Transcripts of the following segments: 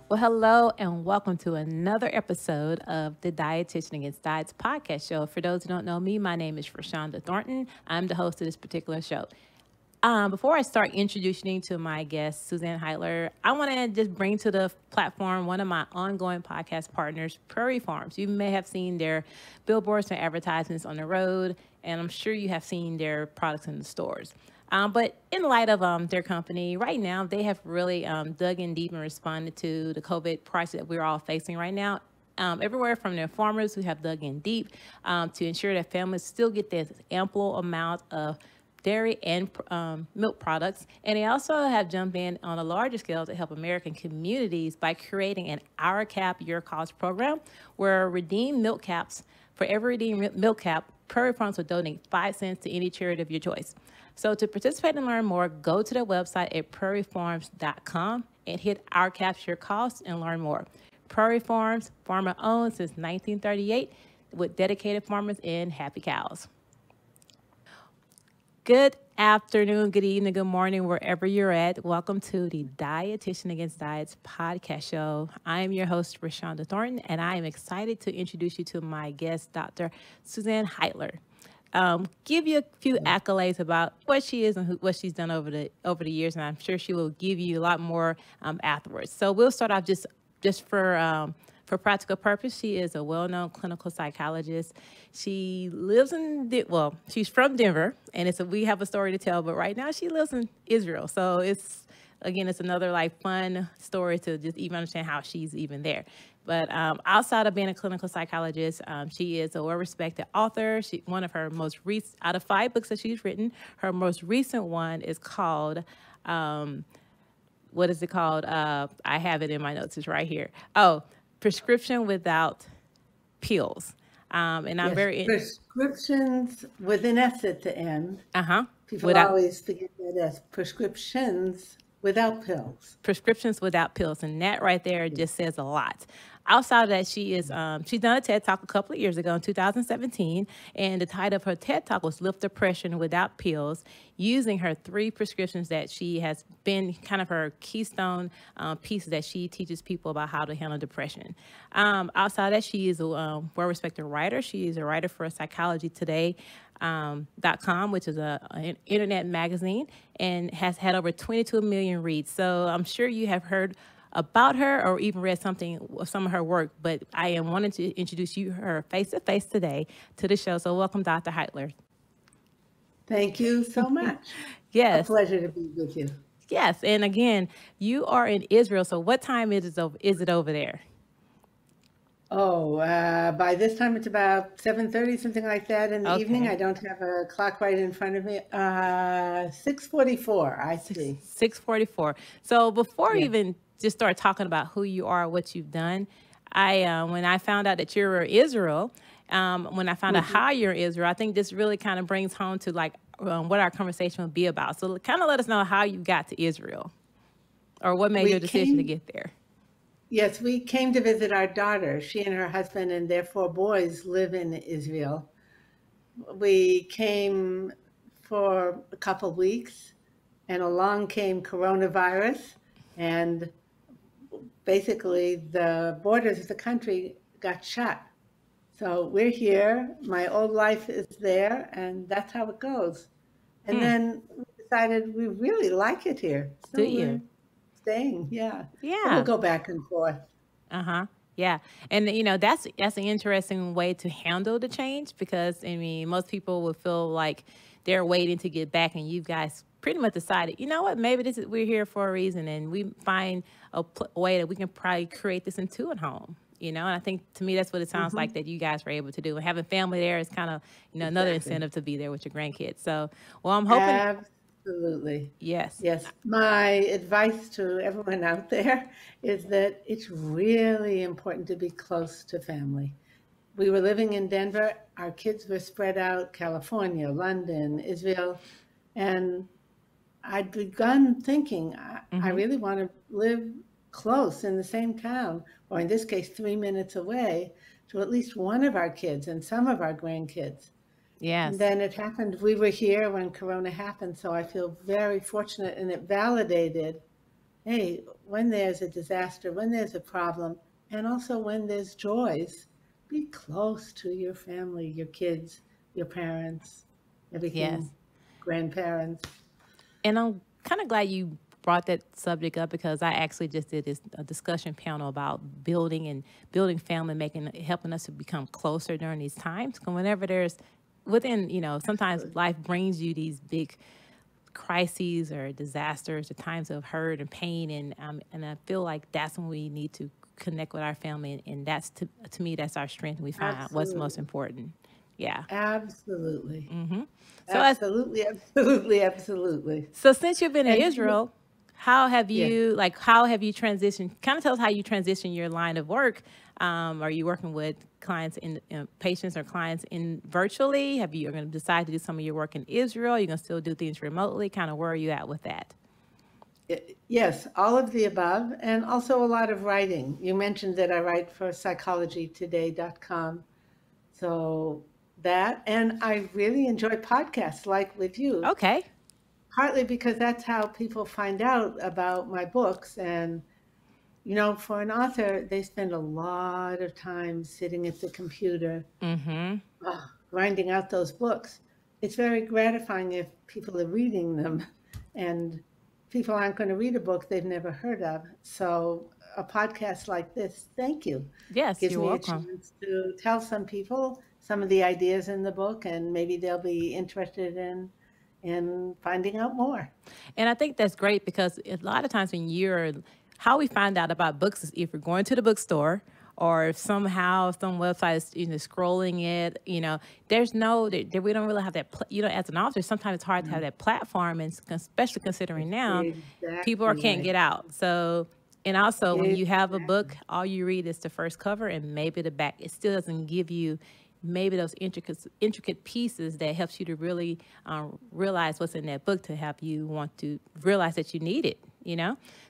Well, hello and welcome to another episode of the Dietitian Against Diets podcast show. For those who don't know me, my name is Rashonda Thornton. I'm the host of this particular show. Before I start introducing to my guest, Suzanne Heitler, I want to just bring to the platform one of my ongoing podcast partners, Prairie Farms. You may have seen their billboards and advertisements on the road, and I'm sure you have seen their products in the stores. But in light of their company, right now, they have really dug in deep and responded to the COVID crisis that we're all facing right now. Everywhere from their farmers who have dug in deep to ensure that families still get this ample amount of dairy and milk products. And they also have jumped in on a larger scale to help American communities by creating an Our Cap, Your Cost program where redeem milk caps, for every redeemed milk cap, Prairie Farms will donate 5 cents to any charity of your choice. So to participate and learn more, go to their website at prairiefarms.com and hit Our Caps, Your Cost and learn more. Prairie Farms, farmer owned since 1938 with dedicated farmers and happy cows. Good afternoon, good evening, good morning, wherever you're at. Welcome to the Dietitian Against Diets podcast show. I am your host, Rashonda Thornton, and I am excited to introduce you to my guest, Dr. Suzanne Heitler. Give you a few accolades about what she is and what she's done over the years, and I'm sure she will give you a lot more afterwards. So we'll start off just for practical purpose. She is a well-known clinical psychologist. She lives she's from Denver, and we have a story to tell, but right now she lives in Israel. So it's another like fun story to just even understand how she's even there. But outside of being a clinical psychologist, she is a well-respected author. One of her most recent, out of 5 books that she's written, her most recent one is called, what is it called? I have it in my notes. It's right here. Oh, Prescription Without Pills. And I'm very... Prescriptions with an S at the end. People always forget that as prescriptions without pills. Prescriptions Without Pills. And that right there just says a lot. Outside of that, she's done a TED Talk a couple of years ago in 2017. And the title of her TED Talk was Lift Depression Without Pills, using her 3 prescriptions that she has been kind of her keystone pieces that she teaches people about how to handle depression. Outside of that, she is a well-respected writer. She is a writer for Psychology Today.com, which is an internet magazine, and has had over 22 million reads. So I'm sure you have heard about her or even read some of her work, but I am wanting to introduce her face-to-face today to the show. So welcome, Dr. Heitler. Thank you so much. Yes. A pleasure to be with you. Yes. And again, you are in Israel. So what time is it over there? Oh, by this time it's about 7:30, something like that in the evening. I don't have a clock right in front of me. 6:44, I see. 6:44. So before we even just start talking about who you are, what you've done, when I found out that you were in Israel, when I found out how you're in Israel, I think this really kind of brings home to like what our conversation will be about. So kind of let us know how you got to Israel or what made your decision to get there. Yes, we came to visit our daughter. She and her husband and their 4 boys live in Israel. We came for a couple of weeks, and along came coronavirus, and basically the borders of the country got shut. So we're here. My old life is there, and that's how it goes. And then we decided we really like it here. So do you? Staying, yeah. Yeah. So we'll go back and forth. Yeah. And, that's an interesting way to handle the change because, most people would feel like they're waiting to get back and you guys pretty much decided, you know what, maybe we're here for a reason and we find a way that we can probably create this into a home. And I think to me, that's what it sounds like that you guys were able to do. And having family there is kind of, another incentive to be there with your grandkids. So, well, I'm hoping... Absolutely. Yes. Yes. My advice to everyone out there is that it's really important to be close to family. We were living in Denver. Our kids were spread out, California, London, Israel. And I'd begun thinking, I really want to live close in the same town, or in this case, 3 minutes away, to at least one of our kids and some of our grandkids. Yes. And then it happened. We were here when Corona happened, so I feel very fortunate, and it validated hey, when there's a disaster, when there's a problem, and also when there's joys, be close to your family, your kids, your parents, Yes. everything, grandparents. And I'm kind of glad you brought that subject up because I actually just did a discussion panel about building family, helping us to become closer during these times. 'Cause whenever there's within, sometimes Absolutely. life brings you these big crises or disasters or times of hurt and pain, and I feel like that's when we need to connect with our family, and that's to me that's our strength. We find out what's most Absolutely. important. Yeah. Absolutely. So as Absolutely. Absolutely. Absolutely. So since you've been in And Israel, yeah. how have you transitioned? Kind of tell us how you transition your line of work. Are you working with clients patients or clients in virtually? Have you are going to decide to do some of your work in Israel? You're going to still do things remotely? Kind of where are you at with that? Yes, all of the above, and also a lot of writing. You mentioned that I write for psychologytoday.com. So that, and I really enjoy podcasts like with you, Okay. partly because that's how people find out about my books. And, for an author, they spend a lot of time sitting at the computer, grinding out those books. It's very gratifying if people are reading them, and people aren't going to read a book they've never heard of. So a podcast like this, thank you, Yes, gives you're me a welcome. chance to tell some people some of the ideas in the book, and maybe they'll be interested in finding out more. And I think that's great because a lot of times how we find out about books is if we're going to the bookstore or if somehow some website is scrolling it. There's we don't really have that. As an author, sometimes it's hard to have No, that platform, and especially considering that's now people exactly can't right. get out. So. And also, when you have a Exactly. book, all you read is the first cover and maybe the back. It still doesn't give you maybe those intricate pieces that helps you to really realize what's in that book to help you want to realize that you need it.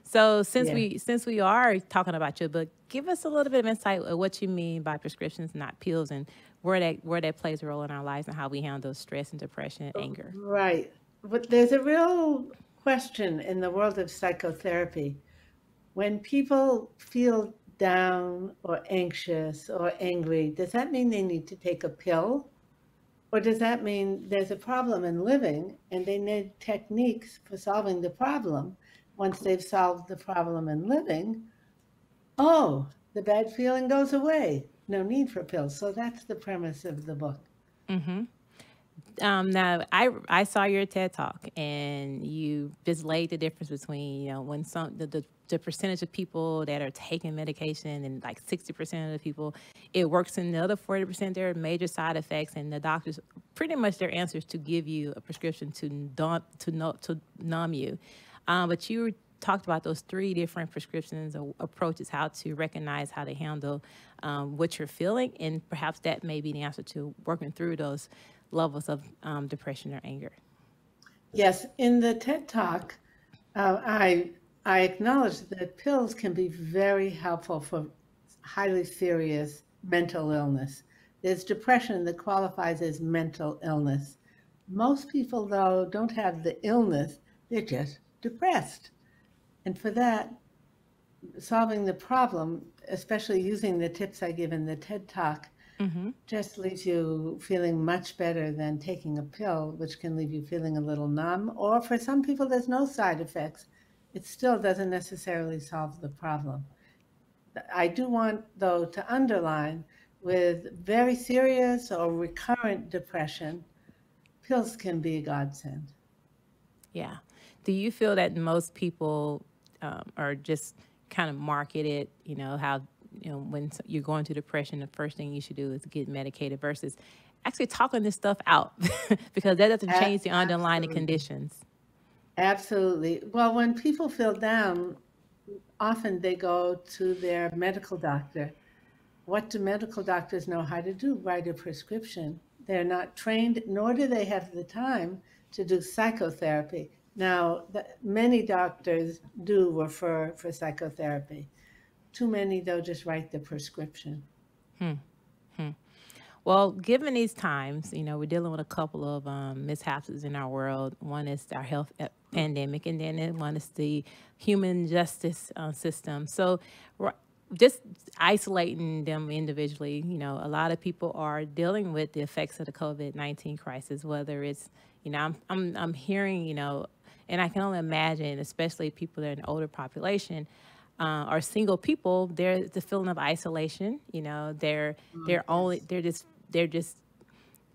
So Yeah. since we are talking about your book, give us a little bit of insight of what you mean by prescriptions, not pills, and where that plays a role in our lives and how we handle stress and depression and anger. Right. But there's a real question in the world of psychotherapy. When people feel down or anxious or angry, does that mean they need to take a pill? Or does that mean there's a problem in living and they need techniques for solving the problem? Once they've solved the problem in living, oh, the bad feeling goes away. No need for pills. So that's the premise of the book. Now, I saw your TED talk, and you just laid the difference between when the percentage of people that are taking medication and like 60% of the people it works, and the other 40% there are major side effects, and the doctors pretty much their answer is to give you a prescription to numb you, but you talked about those three different prescriptions or approaches, how to recognize how to handle what you're feeling, and perhaps that may be the answer to working through those levels of depression or anger. Yes, in the TED Talk, I acknowledge that pills can be very helpful for highly serious mental illness. There's depression that qualifies as mental illness. Most people, though, don't have the illness, they're just depressed. And for that, solving the problem, especially using the tips I give in the TED Talk, just leaves you feeling much better than taking a pill, which can leave you feeling a little numb. Or for some people, there's no side effects. It still doesn't necessarily solve the problem. I do want, though, to underline with very serious or recurrent depression, pills can be a godsend. Yeah. Do you feel that most people are just kind of marketed, how, when you're going through depression, the first thing you should do is get medicated versus actually talking this stuff out because that doesn't change the underlying Absolutely. conditions? Absolutely. Well, when people feel down, often they go to their medical doctor. What do medical doctors know how to do? Write a prescription. They're not trained, nor do they have the time to do psychotherapy. Now, many doctors do refer for psychotherapy. Too many, though, just write the prescription. Well, given these times, we're dealing with a couple of mishaps in our world. One is our health pandemic, and then one is the human justice system. So, just isolating them individually, a lot of people are dealing with the effects of the COVID-19 crisis. Whether it's, I'm hearing, and I can only imagine, especially people that are in the older population. Or single people, there's the feeling of isolation. They're only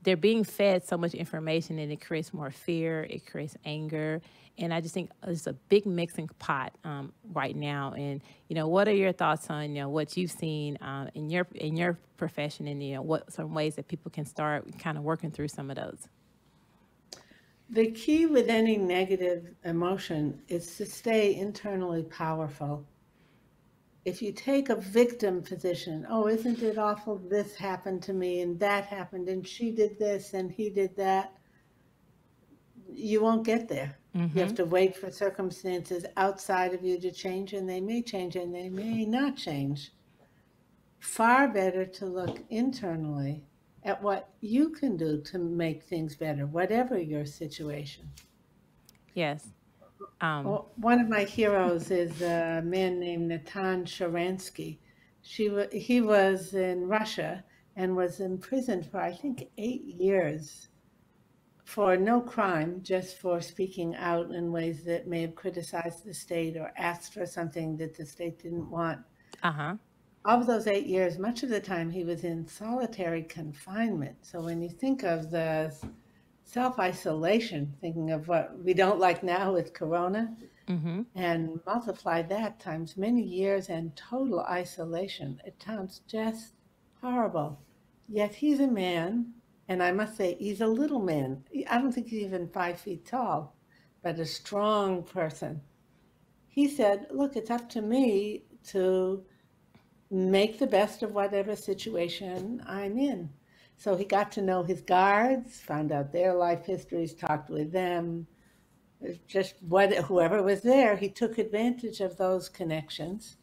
they're being fed so much information, and it creates more fear, it creates anger, and I just think it's a big mixing pot right now. And what are your thoughts on what you've seen in your profession, and what some ways that people can start kind of working through some of those? The key with any negative emotion is to stay internally powerful. If you take a victim position, oh, isn't it awful? This happened to me and that happened and she did this and he did that. You won't get there. You have to wait for circumstances outside of you to change, and they may change and they may not change. Far better to look internally at what you can do to make things better, whatever your situation. Yes. One of my heroes is a man named Natan Sharansky. He was in Russia and was imprisoned for, I think, 8 years for no crime, just for speaking out in ways that may have criticized the state or asked for something that the state didn't want. Of those 8 years, much of the time he was in solitary confinement. So when you think of the self-isolation, thinking of what we don't like now with Corona, and multiply that times many years and total isolation, it sounds just horrible. Yet he's a man, and I must say he's a little man. I don't think he's even 5 feet tall, but a strong person. He said, look, it's up to me to make the best of whatever situation I'm in. So he got to know his guards, found out their life histories, talked with them. Just whoever was there, he took advantage of those connections.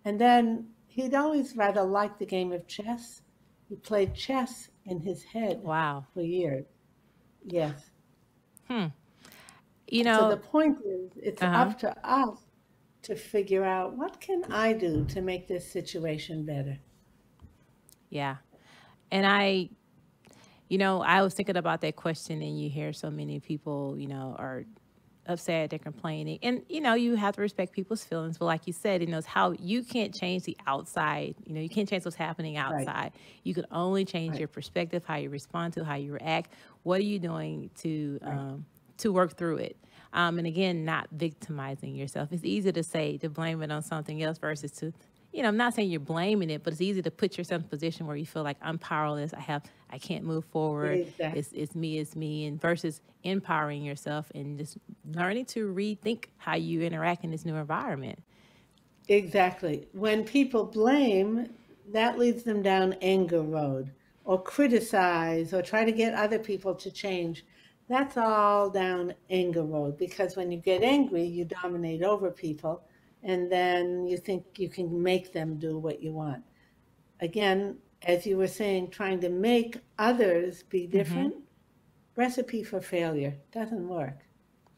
And then he'd always rather liked the game of chess. He played chess in his head for years. Yes. So the point is, it's up to us to figure out, what can I do to make this situation better? Yeah. And I was thinking about that question, and you hear so many people, are upset, they're complaining. And, you have to respect people's feelings. But like you said, it's how you can't change the outside. You can't change what's happening outside. Right. You can only change your perspective, how you respond to, how you react. What are you doing to work through it? And again, not victimizing yourself. It's easy to blame it on something else versus to, I'm not saying you're blaming it, but it's easy to put yourself in a position where you feel like I'm powerless. I can't move forward. Exactly. It's me. And versus empowering yourself and just learning to rethink how you interact in this new environment. Exactly. When people blame, that leads them down anger road, or criticize, or try to get other people to change. That's all down anger road, because when you get angry, you dominate over people. And then you think you can make them do what you want. Again, as you were saying, trying to make others be different, recipe for failure, doesn't work.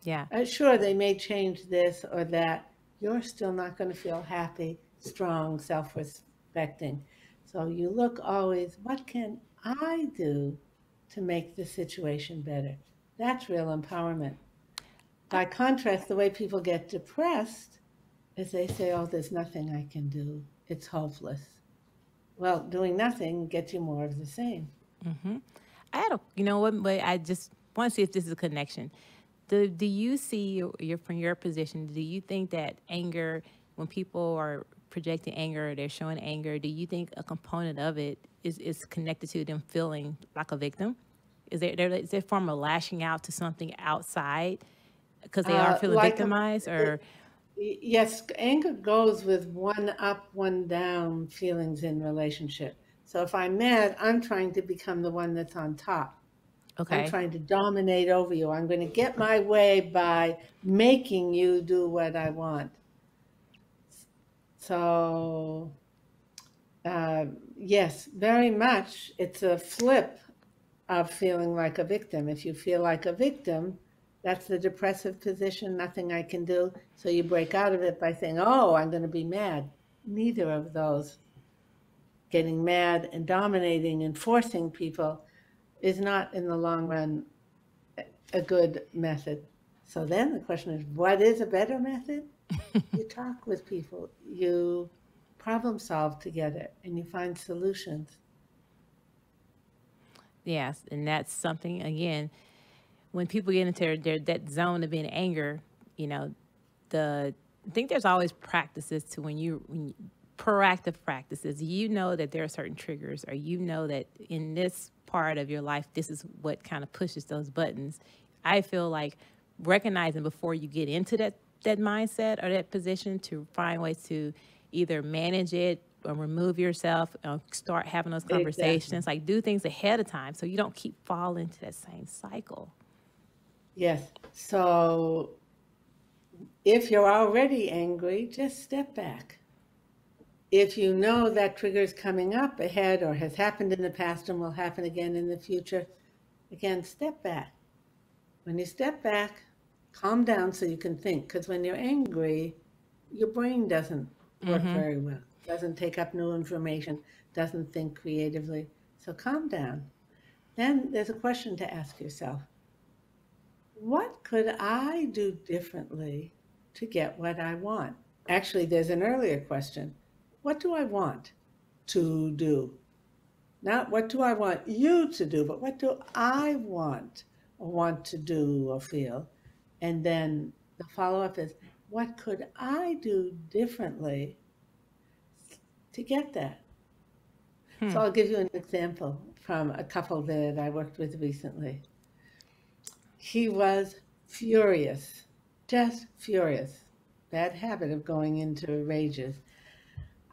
Yeah. Sure, they may change this or that. You're still not going to feel happy, strong, self-respecting. So you look always, what can I do to make the situation better? That's real empowerment. By contrast, the way people get depressed, as they say, oh, there's nothing I can do. It's hopeless. Well, doing nothing gets you more of the same. I had but I just want to see if this is a connection. Do you see, from your position, do you think that anger, when people are projecting anger or they're showing anger, do you think a component of it is connected to them feeling like a victim? Is there a form of lashing out to something outside because they are feeling victimized? Yes, anger goes with one up, one down feelings in relationship. So if I'm mad, I'm trying to become the one that's on top. Okay. I'm trying to dominate over you. I'm going to get my way by making you do what I want. So, yes, very much. It's a flip of feeling like a victim. If you feel like a victim, That's the depressive position, nothing I can do. So you break out of it by saying, oh, I'm going to be mad. Neither of those. Getting mad and dominating and forcing people is not in the long run a good method. So then the question is, what is a better method? You talk with people, you problem solve together, and you find solutions. Yes, and that's something again. When people get into that zone of being anger, you know, I think there's always practices to when you proactive practices. You know that there are certain triggers, or you know that in this part of your life, this is what kind of pushes those buttons. I feel like recognizing before you get into that mindset or that position to find ways to either manage it or remove yourself, start having those conversations, Exactly. like do things ahead of time so you don't keep falling into that same cycle. Yes. So if you're already angry, just step back. If you know that trigger is coming up ahead or has happened in the past and will happen again in the future, again, step back. When you step back, calm down so you can think. Because when you're angry, your brain doesn't work very well, doesn't take up new information, doesn't think creatively. So calm down. Then there's a question to ask yourself. What could I do differently to get what I want? Actually, there's an earlier question. What do I want to do? Not what do I want you to do, but what do I want to do or feel? And then the follow up is, what could I do differently to get that? So I'll give you an example from a couple that I worked with recently. He was furious, just furious. Bad habit of going into rages.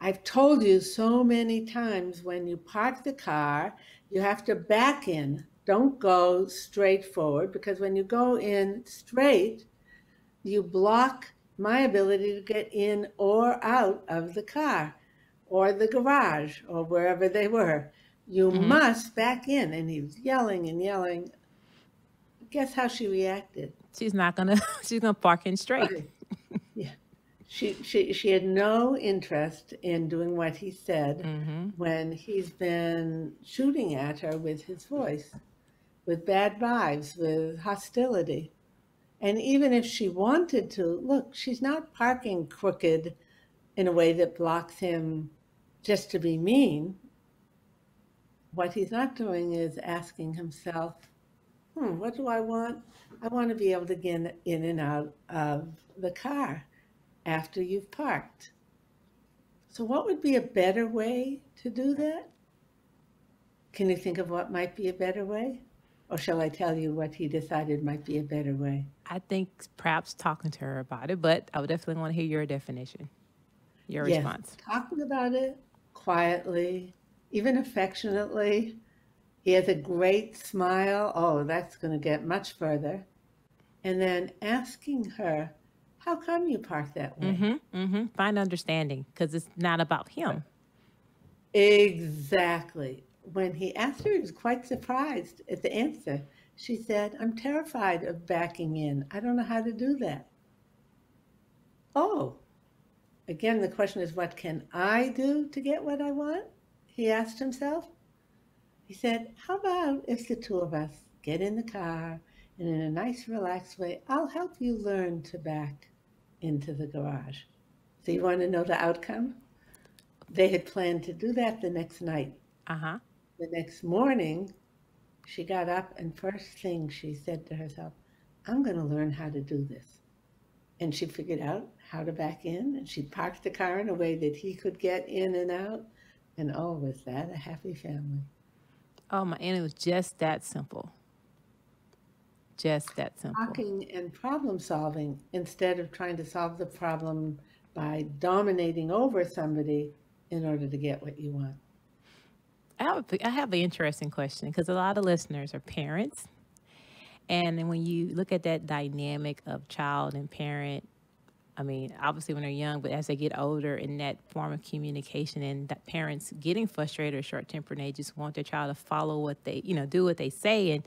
I've told you so many times when you park the car, you have to back in. Don't go straight forward because when you go in straight, you block my ability to get in or out of the car or the garage or wherever they were. You must back in. And he was yelling and yelling. Guess how she reacted? She's not gonna. She's gonna park in straight. Right. Yeah. She had no interest in doing what he said when he's been shooting at her with his voice, with bad vibes, with hostility. And even if she wanted to, look, she's not parking crooked in a way that blocks him just to be mean. What he's not doing is asking himself, what do I want? I want to be able to get in and out of the car after you've parked. So, what would be a better way to do that? Can you think of what might be a better way? Or shall I tell you what he decided might be a better way? I think perhaps talking to her about it, but I would definitely want to hear your definition, your Yes, response. talking about it quietly, even affectionately. He has a great smile. Oh, that's going to get much further. And then asking her, how come you park that way? Find understanding because it's not about him. Exactly. When he asked her, he was quite surprised at the answer. She said, I'm terrified of backing in. I don't know how to do that. Oh, again, the question is, what can I do to get what I want? He asked himself. He said, how about if the two of us get in the car and in a nice, relaxed way, I'll help you learn to back into the garage. So you want to know the outcome? They had planned to do that the next night. Uh-huh. The next morning, she got up and first thing she said to herself, I'm going to learn how to do this. And she figured out how to back in and she parked the car in a way that he could get in and out. And oh, was that a happy family? Oh my, and it was just that simple. Just that simple. Talking and problem solving instead of trying to solve the problem by dominating over somebody in order to get what you want. I have an interesting question because a lot of listeners are parents. And then when you look at that dynamic of child and parent, I mean, obviously when they're young, but as they get older in that form of communication and that parents getting frustrated or short tempered, they just want their child to follow what they, do what they say. And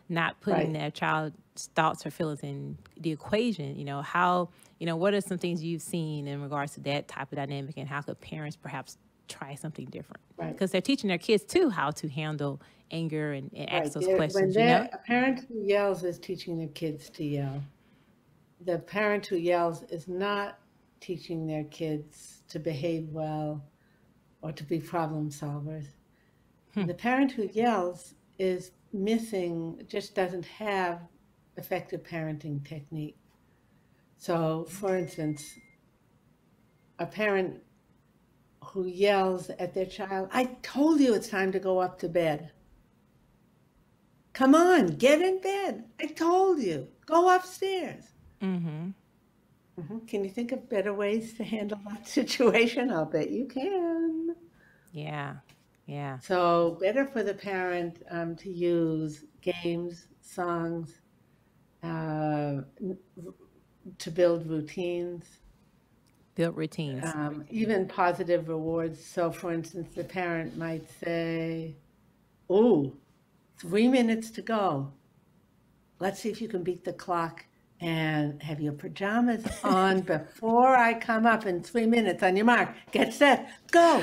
not putting Right. their child's thoughts or feelings in the equation. What are some things you've seen in regards to that type of dynamic, and how could parents perhaps try something different? Right. Because they're teaching their kids too how to handle anger and ask Right. those When questions, a parent who yells is teaching their kids to yell. The parent who yells is not teaching their kids to behave well or to be problem solvers. The parent who yells is missing, just doesn't have effective parenting technique. So, for instance, a parent who yells at their child, I told you it's time to go up to bed. Come on, get in bed. I told you. Go upstairs. Mm-hmm. Can you think of better ways to handle that situation? I'll bet you can. Yeah. Yeah. So, better for the parent to use games, songs, to build routines, Build routines. even positive rewards. So, for instance, the parent might say, "Oh, 3 minutes to go. Let's see if you can beat the clock and have your pajamas on before I come up in 3 minutes. On your mark, get set, go."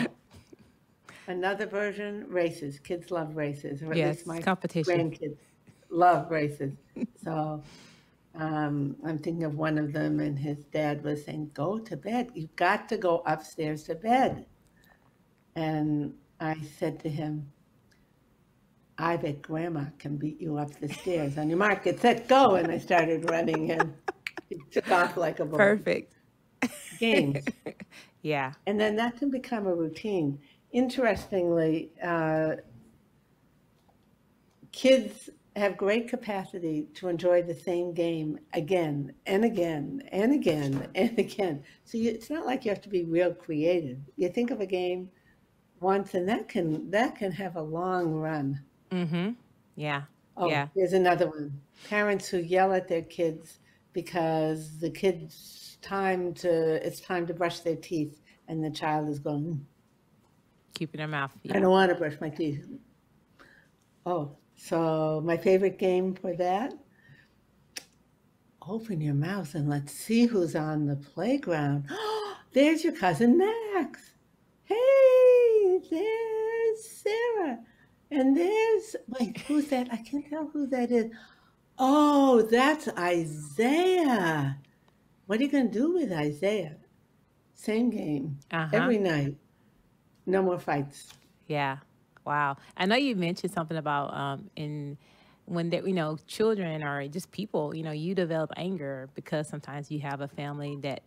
Another version, races. Kids love races, or at least Yes, my competition. grandkids love races. So I'm thinking of one of them, and his dad was saying, "Go to bed. You've got to go upstairs to bed." And I said to him, "I bet Grandma can beat you up the stairs. On your mark, get set, go." And I started running, and he took off like a bullet. Perfect. Games. Yeah. And then that can become a routine. Interestingly, kids have great capacity to enjoy the same game again and again and again and again. So it's not like you have to be real creative. You think of a game once, and that can have a long run. Mm-hmm. Yeah. Oh, Yeah. here's another one. Parents who yell at their kids because the kids it's time to brush their teeth, and the child is going, Keeping their mouth. I Yeah. don't want to brush my teeth. Oh, so my favorite game for that, open your mouth and let's see who's on the playground. There's your cousin Max. Hey, there's Sarah. And wait, who's that? I can't tell who that is. Oh, that's Isaiah. What are you going to do with Isaiah? Same game Uh-huh. every night. No more fights. Yeah. Wow. I know you mentioned something about in when they, children or just people, you develop anger because sometimes you have a family that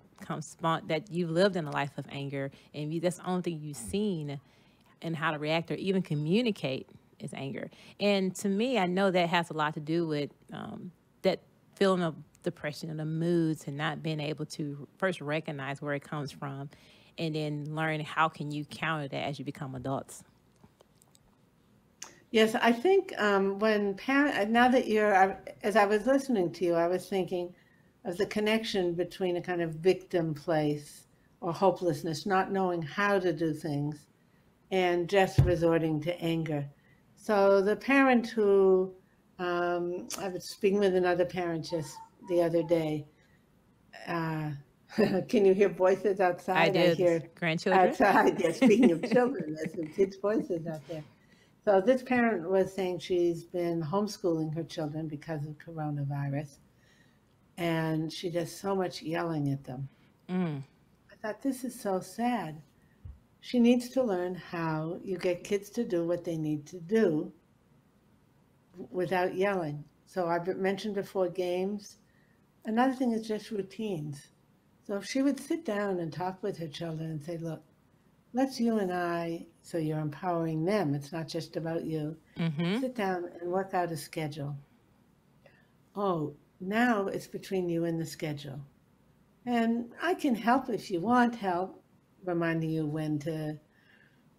that you've lived in a life of anger, and that's the only thing you've seen and how to react or even communicate is anger. And to me, I know that has a lot to do with that feeling of depression and the moods, and not being able to first recognize where it comes from, and then learn how can you counter that as you become adults. Yes, I think now that as I was listening to you, I was thinking of the connection between a kind of victim place or hopelessness, not knowing how to do things, and just resorting to anger. So the parent who, I was speaking with another parent just the other day. Uh, can you hear voices I outside? I did. hear Grandchildren? outside. Yeah, speaking of children, there's some kids' voices out there. So this parent was saying she's been homeschooling her children because of coronavirus, and she does so much yelling at them. Mm. I thought, this is so sad. She needs to learn how you get kids to do what they need to do without yelling. So I've mentioned before games. Another thing is just routines. So if she would sit down and talk with her children and say, look, let's you and I, so you're empowering them. It's not just about you. Mm-hmm. Sit down and work out a schedule. Oh, now it's between you and the schedule. And I can help if you want help, reminding you when to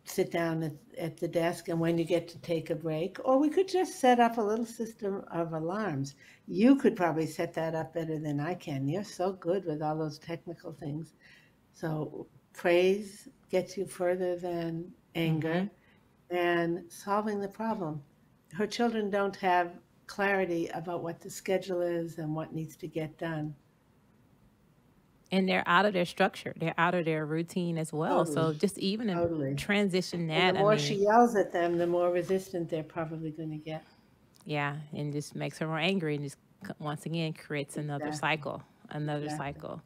sit down at the desk and when you get to take a break. Or we could just set up a little system of alarms. You could probably set that up better than I can. You're so good with all those technical things. So praise gets you further than anger, and solving the problem. Her children don't have clarity about what the schedule is and what needs to get done. And they're out of their structure. They're out of their routine as well. So Totally, just even to totally. transition And the that, I more she mean, yells at them, the more resistant they're probably going to get. yeah, and just makes her more angry and just once again creates another Exactly. cycle, another Exactly. cycle.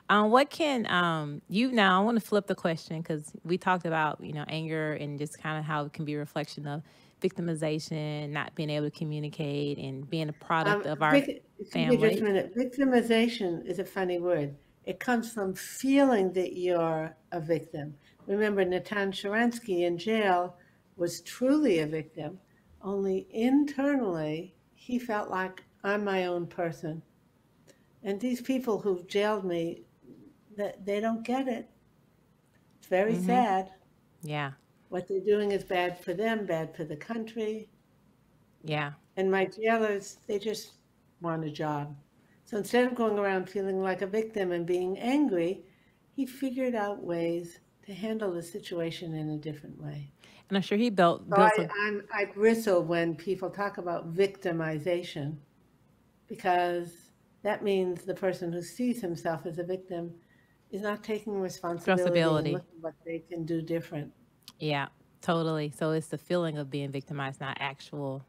What can you now? I want to flip the question because we talked about anger and just kind of how it can be a reflection of victimization, not being able to communicate, and being a product of our Excuse me just a family. minute. Victimization is a funny word. It comes from feeling that you're a victim. Remember, Natan Sharansky in jail was truly a victim, only internally he felt like I'm my own person. And these people who've jailed me, that they don't get it. It's very Mm-hmm. sad. Yeah, What they're doing is bad for them, bad for the country. yeah. And my jailers, they just want a job. So instead of going around feeling like a victim and being angry, he figured out ways to handle the situation in a different way. And I'm sure he built So built some. I bristle when people talk about victimization because that means the person who sees himself as a victim is not taking responsibility and Responsibility. looking what they can do different. Yeah, totally. So it's the feeling of being victimized, not actual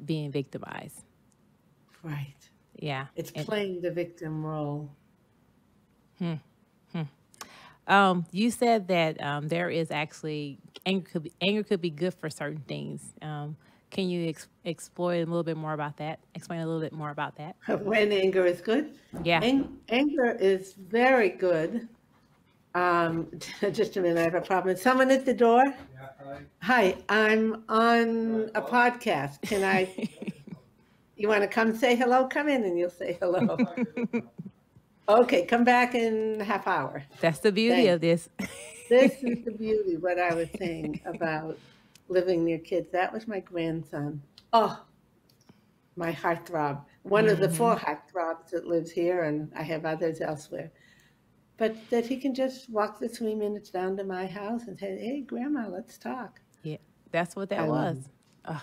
being victimized. Right. Yeah. It's And playing the victim role. you said that there is actually anger could be good for certain things. Can you explore a little bit more about that? Explain a little bit more about that. When anger is good. Yeah. Anger is very good. Just a minute, I have a problem. Is someone at the door? Hi, I'm on a podcast. You want to come say hello? Come in and you'll say hello. Okay, come back in a half hour. That's the beauty Thanks. of this. This is the beauty, what I was saying about living near kids. That was my grandson. Oh, my heartthrob. One of the Hmm. four heartthrobs that lives here, and I have others elsewhere. But that he can just walk the 3 minutes down to my house and say, "Hey, Grandma, let's talk." Yeah, that's what that I love was. him. Ugh,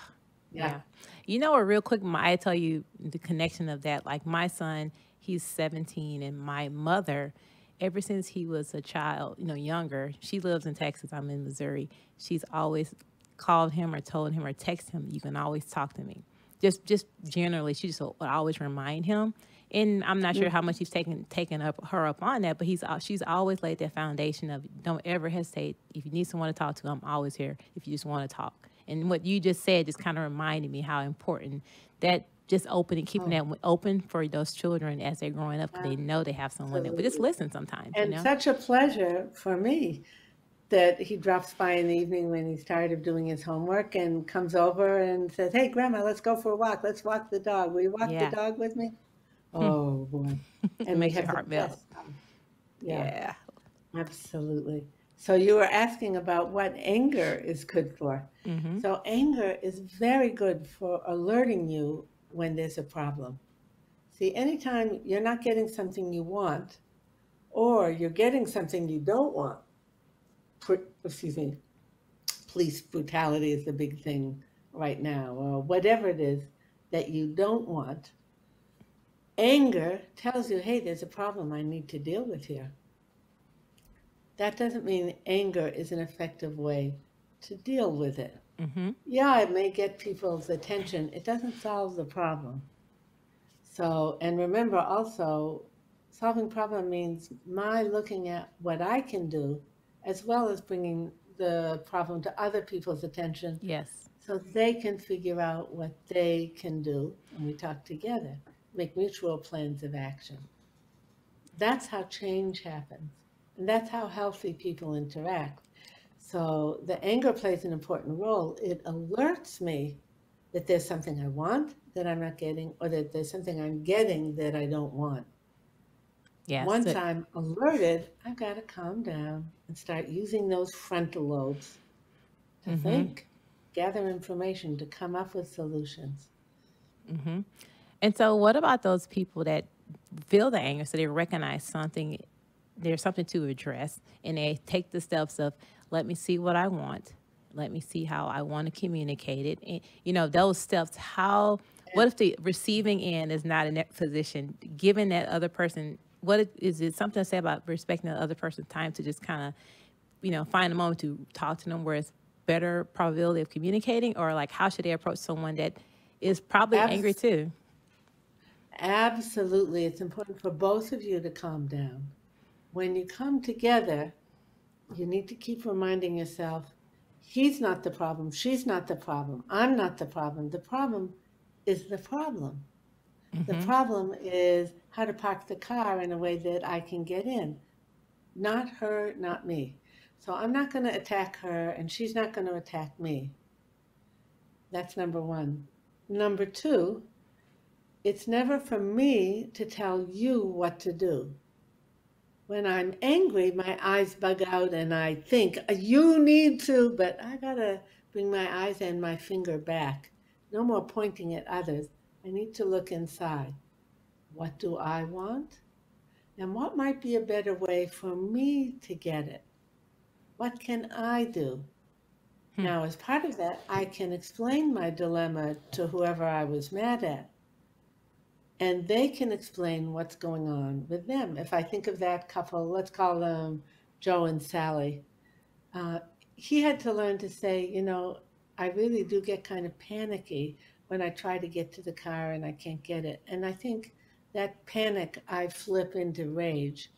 Yeah. yeah. You know, a real quick, I tell you the connection of that. Like my son, he's 17, and my mother, ever since he was a child, younger, she lives in Texas. I'm in Missouri. She's always called him or told him or texted him, "You can always talk to me." Just generally, she just would always remind him. And I'm not sure how much he's taken her up on that, but she's always laid that foundation of don't ever hesitate. If you need someone to talk to, I'm always here. If you just want to talk. And what you just said just kind of reminded me how important that just opening, keeping Oh, that open for those children as they're growing up, because they know they have someone that would just absolutely. listen sometimes, And such a pleasure for me that he drops by in the evening when he's tired of doing his homework and comes over and says, "Hey, Grandma, let's go for a walk. Let's walk the dog. Will you walk the Yeah, dog with me?" Oh, boy. it And we makes your have the heart melt. best time. Yeah, Yeah. absolutely. So you were asking about what anger is good for. Mm-hmm. So anger is very good for alerting you when there's a problem. See, anytime you're not getting something you want or you're getting something you don't want, excuse me, police brutality is the big thing right now, or whatever it is that you don't want, anger tells you, hey, there's a problem I need to deal with here. That doesn't mean anger is an effective way to deal with it. Mm-hmm. Yeah, it may get people's attention. It doesn't solve the problem. So, and remember also, solving problem means my looking at what I can do, as well as bringing the problem to other people's attention Yes. so they can figure out what they can do. And we talk together, make mutual plans of action. That's how change happens. And that's how healthy people interact. So the anger plays an important role. It alerts me that there's something I want that I'm not getting, or that there's something I'm getting that I don't want. Yes. Once I'm alerted, I've got to calm down and start using those frontal lobes to Mm-hmm. think, gather information, to come up with solutions. Mm-hmm. And so, what about those people that feel the anger, so they recognize something, there's something to address, and they take the steps of, let me see what I want, let me see how I want to communicate it. And, those steps, how what if the receiving end is not in that position, giving that other person, is it something to say about respecting the other person's time to just kind of, find a moment to talk to them where it's better probability of communicating, or like how should they approach someone that is probably angry Abs- too? Absolutely. It's important for both of you to calm down. When you come together, you need to keep reminding yourself, he's not the problem, she's not the problem, I'm not the problem. The problem is the problem. The Mm-hmm. problem is how to park the car in a way that I can get in. Not her, not me. So I'm not going to attack her, and she's not going to attack me. That's number one. Number two, it's never for me to tell you what to do. When I'm angry, my eyes bug out and I think, you need to, but I gotta bring my eyes and my finger back. No more pointing at others. I need to look inside. What do I want? And what might be a better way for me to get it? What can I do? Hmm. Now, as part of that, I can explain my dilemma to whoever I was mad at, and they can explain what's going on with them. If I think of that couple, let's call them Joe and Sally, uh, he had to learn to say, I really do get kind of panicky when I try to get to the car and I can't get it. And I think that panic, I flip into rage.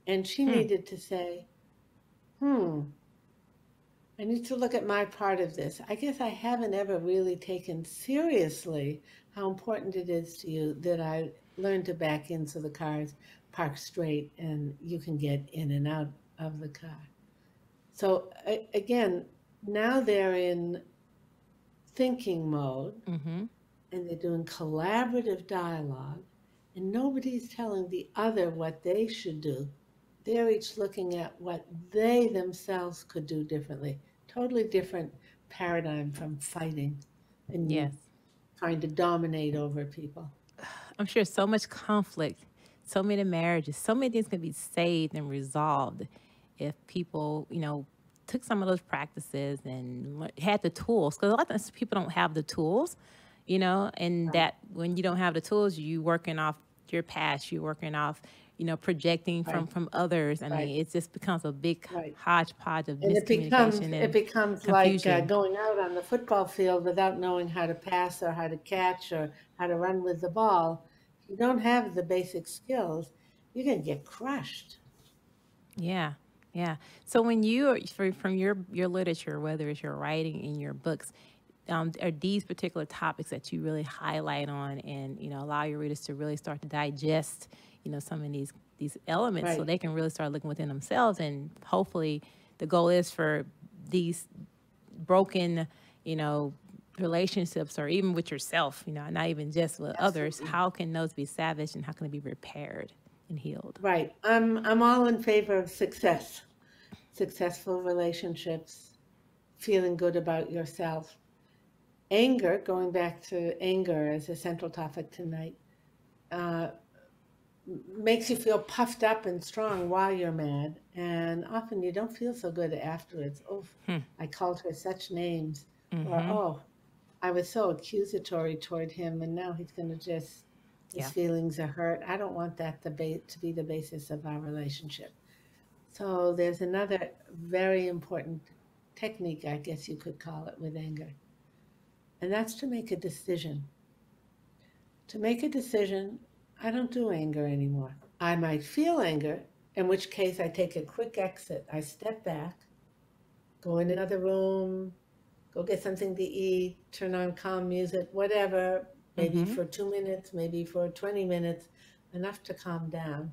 And she Hmm. needed to say, hmm, I need to look at my part of this. I guess I haven't ever really taken seriously how important it is to you that I learned to back in so the car's parked straight and you can get in and out of the car. So again, now they're in thinking mode Mm-hmm. and they're doing collaborative dialogue, and nobody's telling the other what they should do. They're each looking at what they themselves could do differently. Totally different paradigm from fighting Yes. and trying to dominate over people. I'm sure so much conflict, so many marriages, so many things can be saved and resolved if people, took some of those practices and had the tools. Because a lot of times people don't have the tools, and Right, that when you don't have the tools, you working off your past, you working off, projecting right, from others. I right, mean, it just becomes a big right. hodgepodge of And miscommunication it and becomes like confusion. going out on the football field without knowing how to pass or how to catch or how to run with the ball. If you don't have the basic skills, you're going to get crushed. Yeah, yeah. So when from your literature, whether it's your writing in your books, are these particular topics that you really highlight on and allow your readers to really start to digest, some of these elements so Right. they can really start looking within themselves, and hopefully the goal is for these broken, you know, relationships or even with yourself, not even just with others, Absolutely. how can those be salvaged and how can they be repaired and healed? Right. I'm all in favor of success, successful relationships, feeling good about yourself. Anger, going back to anger as a central topic tonight, uh, makes you feel puffed up and strong while you're mad. And often you don't feel so good afterwards. Oh, Hmm. I called her such names. Or, Mm-hmm. oh, I was so accusatory toward him, and now he's going to just, his Yeah. feelings are hurt. I don't want that to be the basis of our relationship. So there's another very important technique, I guess you could call it, with anger, and that's to make a decision. To make a decision, I don't do anger anymore. I might feel anger, in which case I take a quick exit. I step back, go in another room, go get something to eat, turn on calm music, whatever, maybe Mm-hmm. for 2 minutes, maybe for 20 minutes, enough to calm down.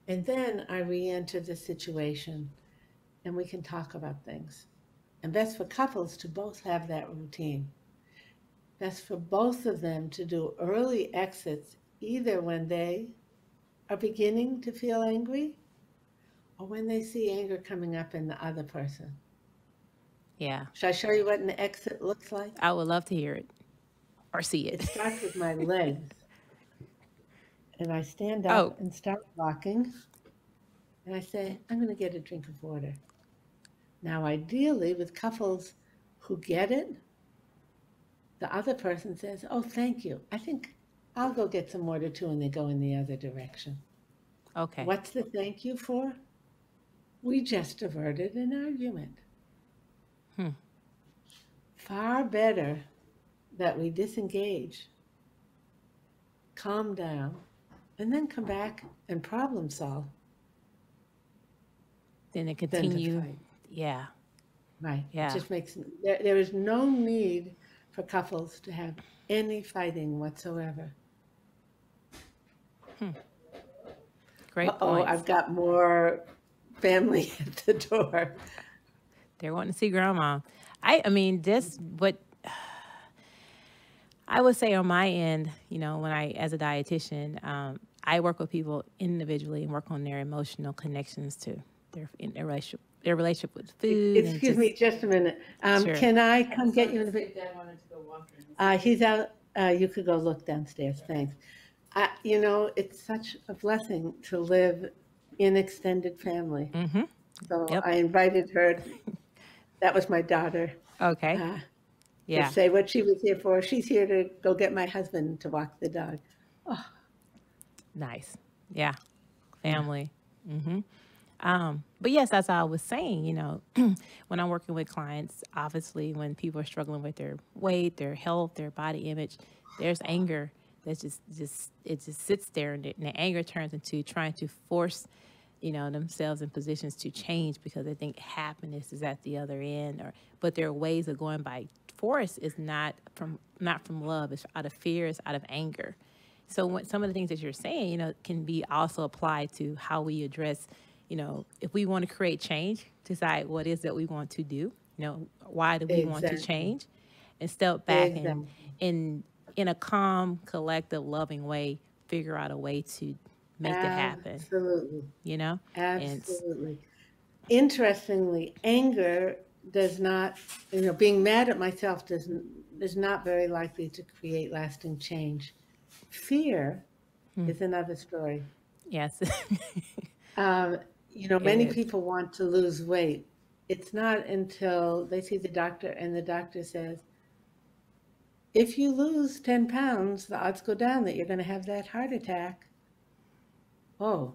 And then I re enter the situation and we can talk about things. And best for couples to both have that routine. Best for both of them to do early exits, either when they are beginning to feel angry or when they see anger coming up in the other person. Yeah. Should I show you what an exit looks like? I would love to hear it or see It it. starts with my legs, and I stand Oh, up and start walking, and I say, I'm going to get a drink of water. Now, ideally, with couples who get it, the other person says, "Oh, thank you. I think I'll go get some water too," and they go in the other direction. Okay. What's the thank you for? We just averted an argument. Hmm. Far better that we disengage, calm down, and then come back and problem solve Then it than to continue. fight. Yeah. Right. It Yeah. just makes there is no need for couples to have any fighting whatsoever. Great Uh-oh, points. I've got more family at the door. They're wanting to see grandma. I mean, this what I would say on my end, when I, as a dietitian, I work with people individually and work on their emotional connections to their relationship with food, and Excuse me, just a minute. Sure. Can I come get you in the He's out. You could go look downstairs. Thanks. It's such a blessing to live in extended family. Mm-hmm. So Yep. I invited her. That was my daughter. Okay. To Yeah. say what she was here for. She's here to go get my husband to walk the dog. Nice. Yeah. Family. Mm-hmm. But yes, as I was saying, when I'm working with clients, obviously when people are struggling with their weight, their health, their body image, there's anger that's it just sits there, and the anger turns into trying to force, themselves in positions to change because they think happiness is at the other end, but their ways of going by force is not from love. It's out of fear. It's out of anger. So some of the things that you're saying, can be also applied to how we address, if we want to create change, decide what is that we want to do, why do we want to Exactly. change, and step back and Exactly. in a calm, collective, loving way, figure out a way to make it happen, Absolutely. And Absolutely. Interestingly, anger does not, being mad at myself is not very likely to create lasting change. Fear is another story. yes, Many is. people want to lose weight. It's not until they see the doctor and the doctor says, if you lose 10 pounds, the odds go down that you're going to have that heart attack. Oh,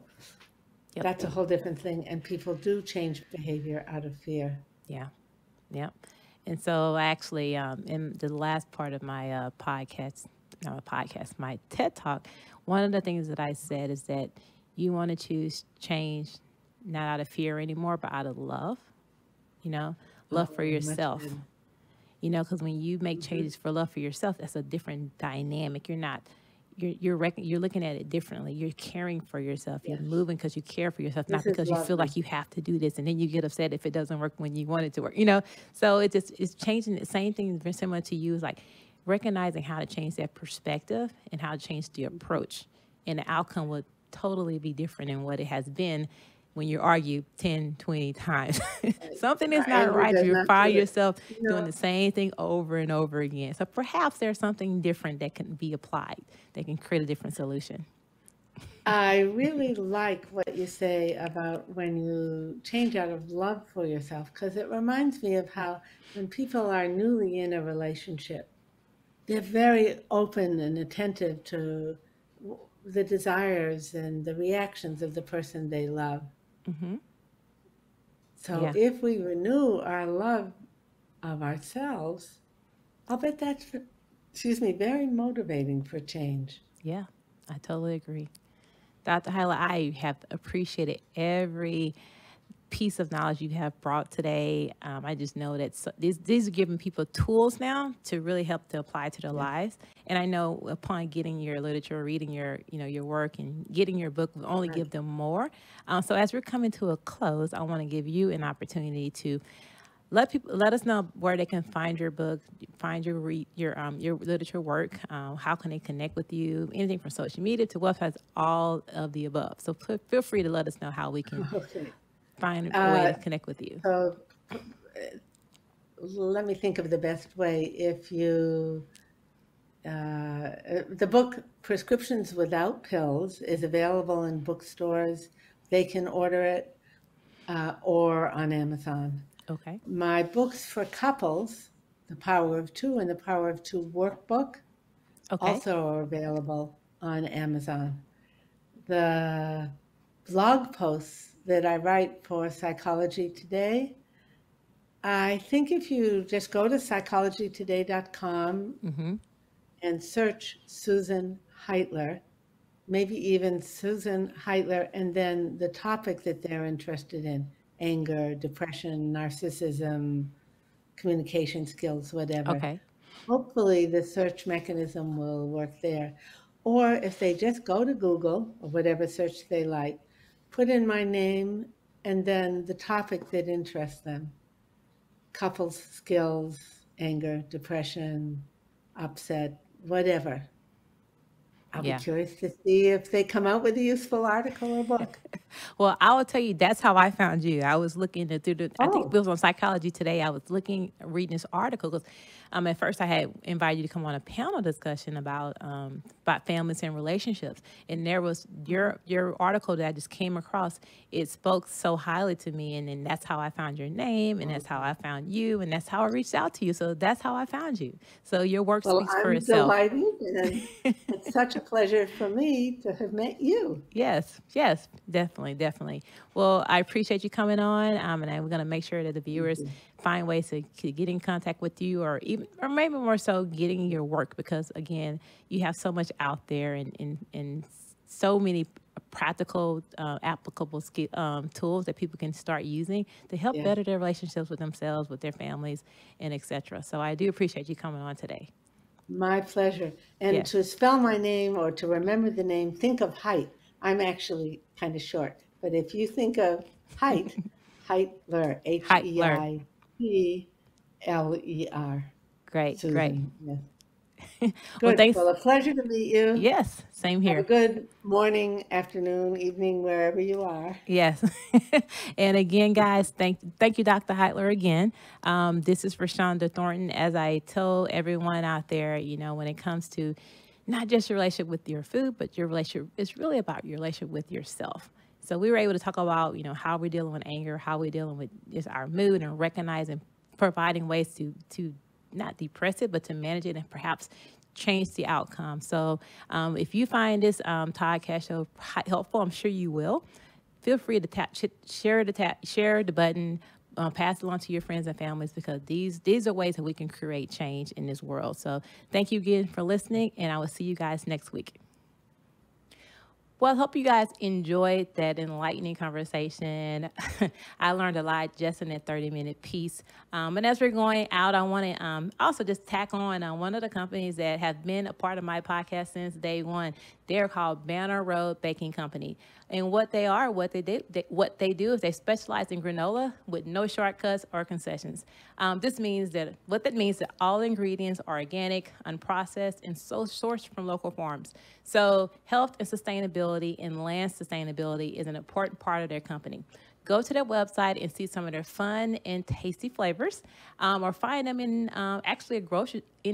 Yep. that's a whole different thing. And people do change behavior out of fear. Yeah. Yep. And so actually, in the last part of my my TED Talk, one of the things that I said is that you want to choose change not out of fear anymore, but out of love, love for yourself. Because when you make changes for love for yourself, that's a different dynamic. You're looking at it differently. You're caring for yourself. You're moving because you care for yourself, not because you feel like you have to do this, and then you get upset if it doesn't work when you want it to work. So it's changing. The same thing very similar to you is like recognizing how to change that perspective and how to change the approach, and the outcome would totally be different than what it has been when you argue 10, 20 times. Something is not right. You find yourself doing the same thing over and over again. So perhaps there's something different that can be applied, that can create a different solution. I really like what you say about when you change out of love for yourself, because it reminds me of how when people are newly in a relationship, they're very open and attentive to the desires and the reactions of the person they love. Mm-hmm. So if we renew our love of ourselves, I'll bet that's, very motivating for change. Yeah, I totally agree. Dr. Heitler, I have appreciated every piece of knowledge you have brought today. I just know that these are giving people tools now to really help to apply to their lives. And I know upon getting your literature, reading your work, and getting your book will only give them more. So as we're coming to a close, I want to give you an opportunity to let us know where they can find your book, find your literature work. How can they connect with you? Anything from social media to websites, all of the above. So feel free to let us know how we can find a way to connect with you. So let me think of the best way. If you, the book Prescriptions Without Pills is available in bookstores. They can order it or on Amazon. Okay. My books for couples, The Power of Two and the Power of Two workbook Okay. also are available on Amazon. The blog posts that I write for Psychology Today, I think if you just go to psychologytoday.com Mm-hmm. and search Susan Heitler, maybe even Susan Heitler, and then the topic that they're interested in, anger, depression, narcissism, communication skills, whatever. Okay. Hopefully the search mechanism will work there. Or if they just go to Google or whatever search they like, put in my name and then the topic that interests them. Couples skills, anger, depression, upset, whatever. I'll be Yeah. curious to see if they come out with a useful article or book. Well, I will tell you, that's how I found you. I was looking through I think it Oh, was on Psychology Today. I was reading this article because at first I had invited you to come on a panel discussion about families and relationships. And there was your article that I just came across. It spoke so highly to me. And then that's how I found your name. And that's how I found you. And that's how I reached out to you. So that's how I found you. So your work well, speaks for I'm itself. delighted, and it's such a pleasure for me to have met you. Yes, definitely. Well, I appreciate you coming on, and we're going to make sure that the viewers find ways to get in contact with you, or maybe more so getting your work, because again, you have so much out there and so many practical, applicable tools that people can start using to help Yeah. better their relationships with themselves, with their families, and etc. So I do appreciate you coming on today. My pleasure. And Yes. to spell my name or to remember the name, think of Height. I'm actually kind of short, but if you think of Height, Heitler, Heitler. Heitler. Great. Susan. Yes. Well, Good. thanks. Well, a pleasure to meet you. Yes, same Have a here. good morning, afternoon, evening, wherever you are. Yes. And again, guys, thank you, Dr. Heitler, again. This is Rashonda Thornton. As I tell everyone out there, when it comes to not just your relationship with your food, but your relationship, it's really about your relationship with yourself. So we were able to talk about, how we're dealing with anger, how we're dealing with just our mood, and recognizing, providing ways to not depress it, but to manage it and perhaps change the outcome. So if you find this podcast show helpful, I'm sure you will. Feel free to share the button, pass it along to your friends and families, because these are ways that we can create change in this world. So thank you again for listening, and I will see you guys next week. Well, I hope you guys enjoyed that enlightening conversation. I learned a lot just in that 30-minute piece. And as we're going out, I want to also just tack on one of the companies that have been a part of my podcast since day one. They're called Banner Road Baking Company. And what they do is they specialize in granola with no shortcuts or concessions. This means that all ingredients are organic, unprocessed, and so sourced from local farms. So health and sustainability and land sustainability is an important part of their company. Go to their website and see some of their fun and tasty flavors, or find them in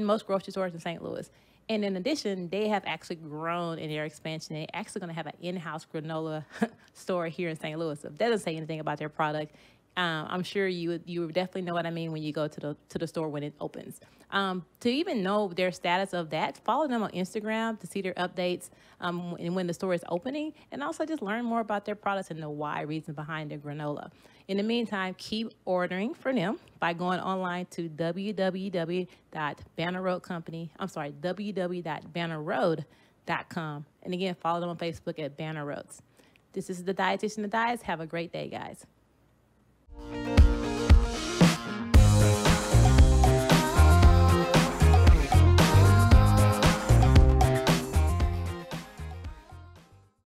most grocery stores in St. Louis. And in addition, they have actually grown in their expansion. They're actually going to have an in-house granola store here in St. Louis. So if that doesn't say anything about their product, I'm sure you would definitely know what I mean when you go to the store when it opens. To even know their status of that, follow them on Instagram to see their updates and when the store is opening, and also just learn more about their products and the why reason behind their granola. In the meantime, keep ordering for them by going online to www.bannerroad.com. And again, follow them on Facebook at Banner Roads. This is the Dietitian of Diets. Have a great day, guys.